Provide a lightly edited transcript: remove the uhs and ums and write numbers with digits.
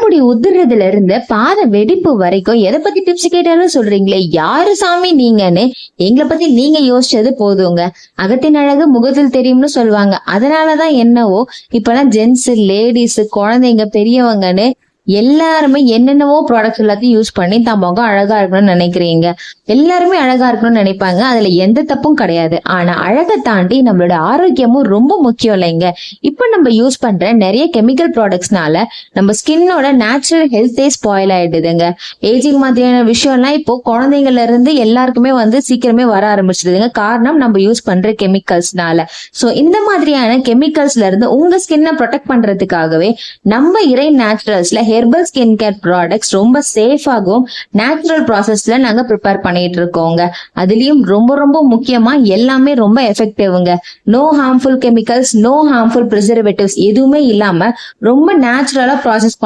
தலைமுடி உதிர்றதுல இருந்து பாத வெடிப்பு வரைக்கும் எதை பத்தி டிப்ஸ் கேட்டாலும் சொல்றீங்களே, யாரு சாமி நீங்கன்னு எங்களை பத்தி நீங்க யோசிச்சது போதுங்க. அகத்தின் அழகு முகத்தில் தெரியும்னு சொல்லுவாங்க. அதனாலதான் என்னவோ இப்பெல்லாம் ஜென்ஸ், லேடிஸ், குழந்தைங்க, பெரியவங்கன்னு எல்லாருமே என்னென்னவோ ப்ராடக்ட்ஸ் எல்லாத்தையும் யூஸ் பண்ணி தான் முகம் அழகா இருக்கணும்னு நினைக்கிறீங்க. எல்லாருமே அழகா இருக்கணும்னு நினைப்பாங்க. அதுல எந்த தப்பும் கிடையாது. ஆனா அழகை தாண்டி நம்மளோட ஆரோக்கியமும் ரொம்ப முக்கியம் இல்லைங்க. இப்ப நம்ம யூஸ் பண்ற நிறைய கெமிக்கல் ப்ராடக்ட்ஸ்னால நம்ம ஸ்கின்னோட நேச்சுரல் ஹெல்த்தே ஸ்பாயில் ஆயிடுதுங்க. ஏஜிங் மாதிரியான விஷயம்லாம் இப்போ குழந்தைங்கள்ல இருந்து எல்லாருக்குமே சீக்கிரமே வர ஆரம்பிச்சிடுதுங்க. காரணம் நம்ம யூஸ் பண்ற கெமிக்கல்ஸ்னால. சோ இந்த மாதிரியான கெமிக்கல்ஸ்ல இருந்து உங்க ஸ்கின்னை ப்ரொடெக்ட் பண்றதுக்காகவே நம்ம இறை நேச்சுரல்ஸ்ல ஹெர்பல் ஸ்கின் கேர் ப்ராடக்ட்ஸ் ரொம்ப சேஃபாகவும் நேச்சுரல் ப்ராசஸ்ல நாங்க ப்ரிப்பேர் பண்ணிட்டு இருக்கோங்க. அதுலயும் ரொம்ப ரொம்ப முக்கியமா எல்லாமே ரொம்ப எஃபெக்டிவ்ங்க. No harmful chemicals, no harmful preservatives எதுவுமே இல்லாம ரொம்ப நேச்சுரலா ப்ராசஸ் பண்ணி